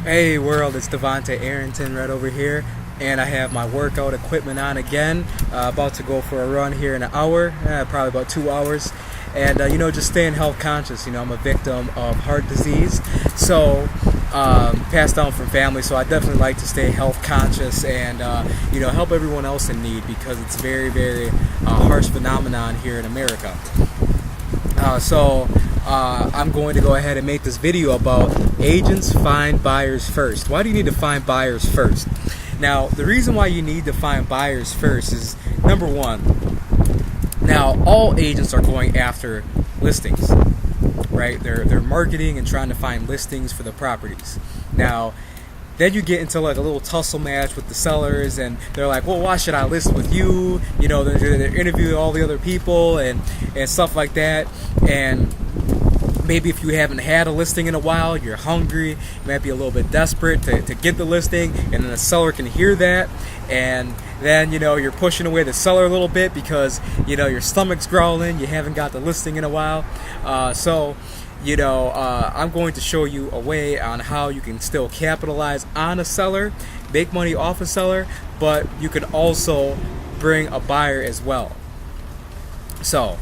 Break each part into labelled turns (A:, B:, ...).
A: Hey world, it's Devonte Arrington right over here, and I have my workout equipment on again. About to go for a run here in an hour, probably about 2 hours. And just staying health conscious. I'm a victim of heart disease, so passed down from family. So I definitely like to stay health conscious and help everyone else in need because it's very, very harsh phenomenon here in America. I'm going to go ahead and make this video about agents find buyers first. Why do you need to find buyers first? Now, the reason why you need to find buyers first is, number one, now all agents are going after listings, right? They're marketing and trying to find listings for the properties. Now, then you get into like a little tussle match with the sellers, and they're like, well, why should I list with you? They're interviewing all the other people and stuff like that. And maybe if you haven't had a listing in a while, you're hungry, you might be a little bit desperate to get the listing, and then the seller can hear that, and then you're pushing away the seller a little bit because your stomach's growling, you haven't got the listing in a while. I'm going to show you a way on how you can still capitalize on a seller, make money off a seller, but you can also bring a buyer as well. So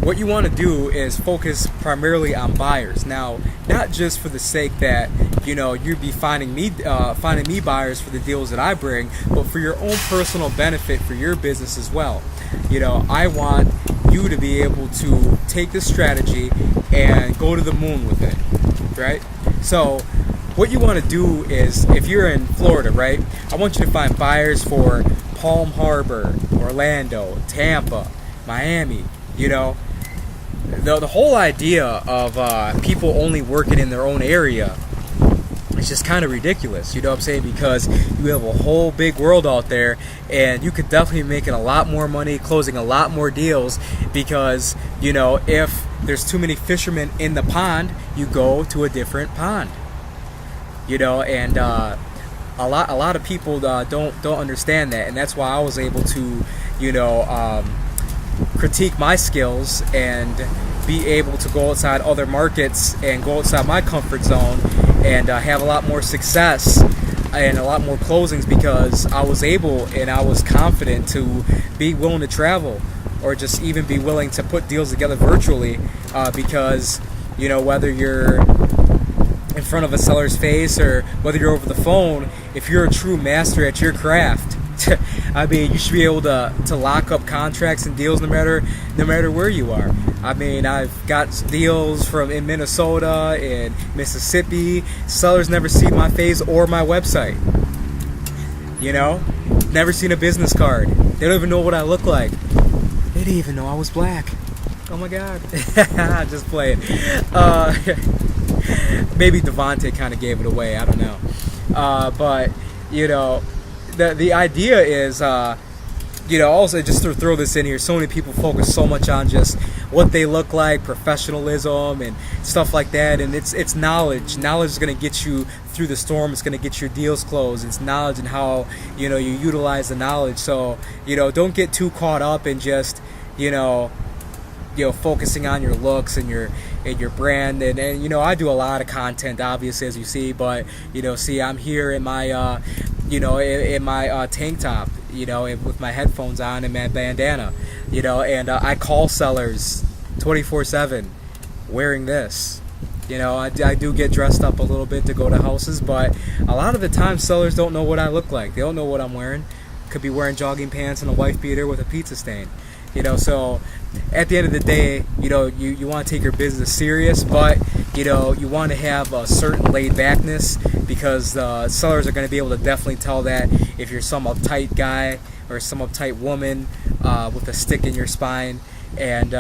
A: what you want to do is focus primarily on buyers. Now, not just for the sake that you'd be finding me buyers for the deals that I bring, but for your own personal benefit for your business as well. I want you to be able to take this strategy and go to the moon with it, right? So what you want to do is, if you're in Florida, right, I want you to find buyers for Palm Harbor, Orlando, Tampa, Miami. The whole idea of people only working in their own area is just kind of ridiculous, you know what I'm saying? Because you have a whole big world out there, and you could definitely be making a lot more money, closing a lot more deals, because if there's too many fishermen in the pond, you go to a different pond. And a lot of people don't understand that, and that's why I was able to critique my skills and be able to go outside other markets and go outside my comfort zone and have a lot more success and a lot more closings, because I was able and I was confident to be willing to travel, or just even be willing to put deals together virtually, because whether you're in front of a seller's face or whether you're over the phone, if you're a true master at your craft, I mean, you should be able to lock up contracts and deals no matter where you are. I mean, I've got deals in Minnesota and Mississippi. Sellers never see my face or my website. Never seen a business card. They don't even know what I look like. They didn't even know I was black. Oh my God. Just playing. Maybe Devonte kind of gave it away. I don't know. But the idea is, also just to throw this in here, so many people focus so much on just what they look like, professionalism and stuff like that, and it's knowledge. Knowledge is going to get you through the storm. It's going to get your deals closed. It's knowledge and how you utilize the knowledge. So don't get too caught up in just focusing on your looks and your brand, and I do a lot of content, obviously, as you see, but I'm here in my in my tank top, with my headphones on and my bandana, and I call sellers 24/7 wearing this. I do get dressed up a little bit to go to houses, but a lot of the time sellers don't know what I look like. They don't know what I'm wearing. Could be wearing jogging pants and a wife beater with a pizza stain. So at the end of the day, you want to take your business serious, but you want to have a certain laid backness, because sellers are going to be able to definitely tell that if you're some uptight guy or some uptight woman with a stick in your spine, and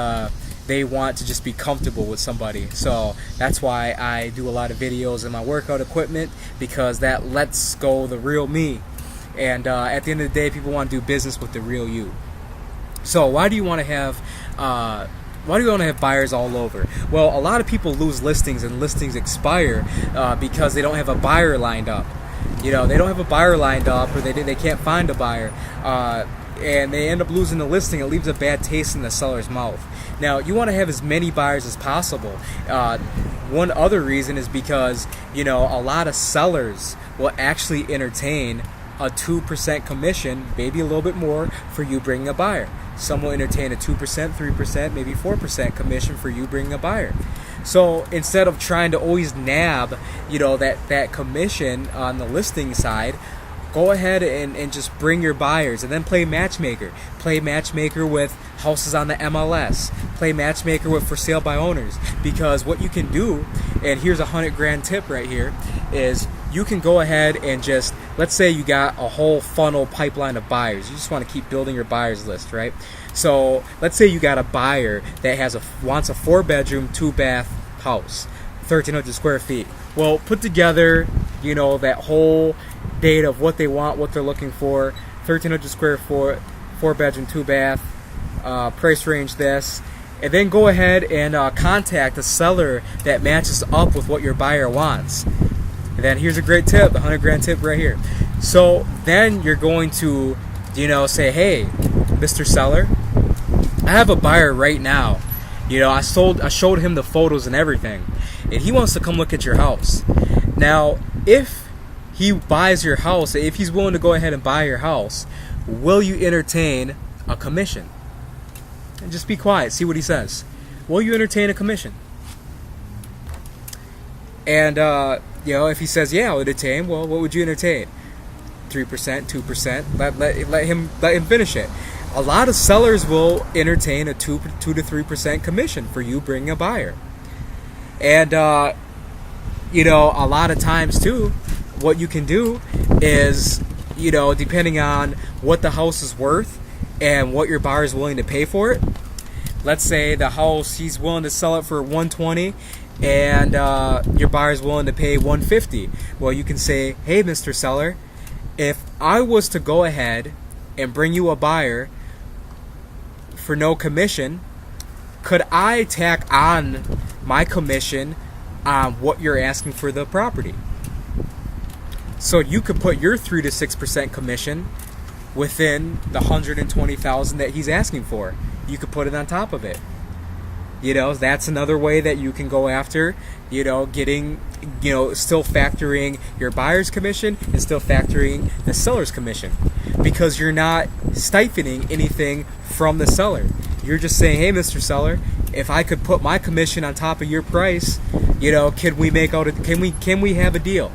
A: they want to just be comfortable with somebody. So that's why I do a lot of videos in my workout equipment, because that lets go the real me. And at the end of the day, people want to do business with the real you. So why do you want to have buyers all over? Well, a lot of people lose listings, and listings expire because they don't have a buyer lined up. They don't have a buyer lined up, or they can't find a buyer. and they end up losing the listing, it leaves a bad taste in the seller's mouth. Now, you want to have as many buyers as possible. One other reason is because, a lot of sellers will actually entertain a 2% commission, maybe a little bit more, for you bringing a buyer. Some will entertain a 2%, 3%, maybe 4% commission for you bringing a buyer. So instead of trying to always nab, that commission on the listing side, go ahead and just bring your buyers, and then play matchmaker. Play matchmaker with houses on the MLS. Play matchmaker with for sale by owners. Because what you can do, and here's a $100,000 tip right here, is you can go ahead and just, let's say you got a whole funnel pipeline of buyers. You just want to keep building your buyers list, right? So let's say you got a buyer that wants a 4-bedroom, 2-bath house, 1,300 square feet. Well, put together, that whole data of what they want, what they're looking for, 1,300 square foot, 4-bedroom, 2-bath, price range this, and then go ahead and contact a seller that matches up with what your buyer wants. And then here's a great tip, the $100,000 tip right here. So then you're going to, say, hey, Mr. Seller, I have a buyer right now. I showed him the photos and everything, and he wants to come look at your house. Now, if he buys your house, if he's willing to go ahead and buy your house, will you entertain a commission? And just be quiet, see what he says. Will you entertain a commission? And if he says, yeah, I'll entertain, well, what would you entertain? 3%, 2%. Let him finish it. A lot of sellers will entertain a 2 to 3% commission for you bringing a buyer. And a lot of times too, what you can do is, depending on what the house is worth and what your buyer is willing to pay for it. Let's say the house, he's willing to sell it for $120,000, and your buyer's willing to pay $150,000. Well, you can say, hey, Mr. Seller, if I was to go ahead and bring you a buyer for no commission, could I tack on my commission on what you're asking for the property? So you could put your 3 to 6% commission within the $120,000 that he's asking for. You could put it on top of it. That's another way that you can go after, getting, still factoring your buyer's commission and still factoring the seller's commission, because you're not siphoning anything from the seller. You're just saying, hey, Mr. Seller, if I could put my commission on top of your price, can we have a deal?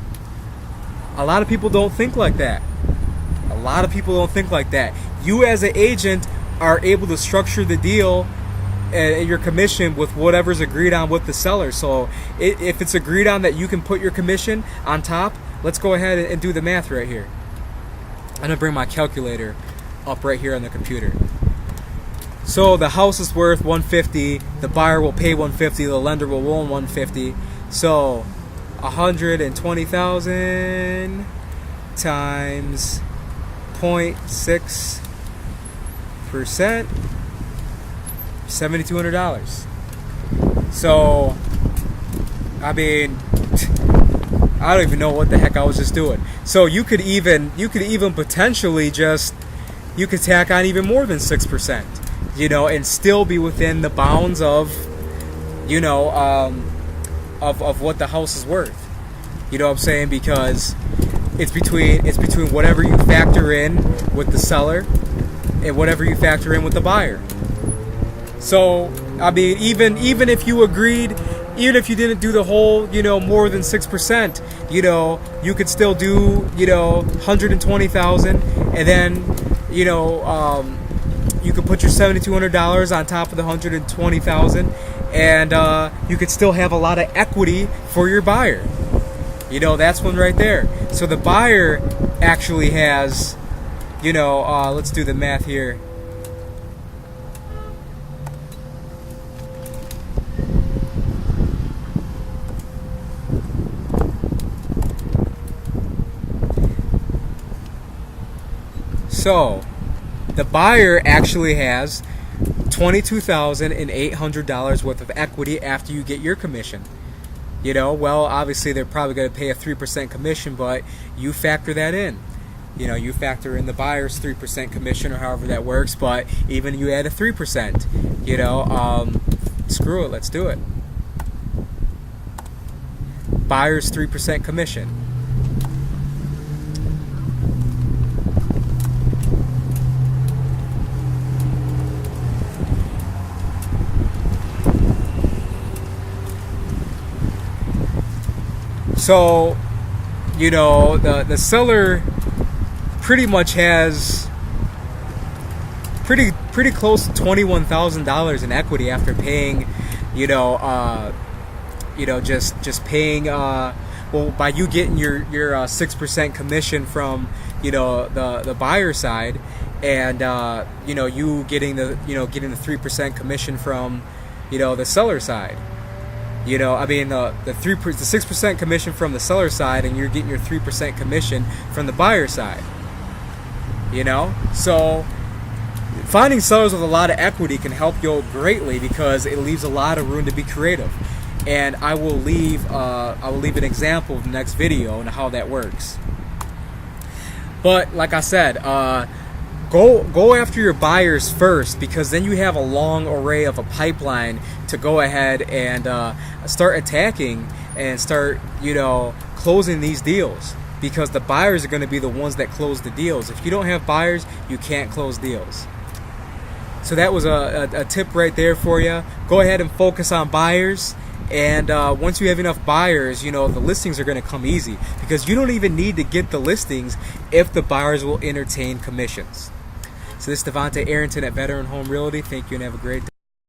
A: A lot of people don't think like that. You as an agent are able to structure the deal and your commission with whatever's agreed on with the seller. So if it's agreed on that you can put your commission on top, let's go ahead and do the math right here. I'm going to bring my calculator up right here on the computer. So the house is worth $150,000, the buyer will pay $150,000, the lender will loan $150,000. So $120,000 times 0.6%, $7,200. So, I don't even know what the heck I was just doing. So you could even potentially you could tack on even more than 6%, and still be within the bounds of, of what the house is worth. You know what I'm saying? Because it's between whatever you factor in with the seller and whatever you factor in with the buyer. So, even if you agreed, even if you didn't do the whole, more than 6%, you could still do, $120,000, and then, you could put your $7,200 on top of the $120,000, and you could still have a lot of equity for your buyer. That's one right there. So the buyer actually has, let's do the math here. So, the buyer actually has $22,800 worth of equity after you get your commission. Well, obviously they're probably going to pay a 3% commission, but you factor that in. you factor in the buyer's 3% commission or however that works, but even you add a 3%, screw it, let's do it. Buyer's 3% commission. So, the seller pretty much has pretty close to $21,000 in equity after paying, just paying, by you getting your 6% commission from, the buyer side, and you getting the 3% commission from, the seller side. The 6% commission from the seller side, and you're getting your 3% commission from the buyer side. So finding sellers with a lot of equity can help you greatly because it leaves a lot of room to be creative. And I will leave an example of the next video and how that works. But like I said, go after your buyers first, because then you have a long array of a pipeline to go ahead and start attacking and start closing these deals, because the buyers are going to be the ones that close the deals. If you don't have buyers, you can't close deals. So that was a tip right there for you. Go ahead and focus on buyers. And once you have enough buyers, the listings are going to come easy, because you don't even need to get the listings if the buyers will entertain commissions. So this is Devontae Arrington at Veteran Home Realty. Thank you and have a great day.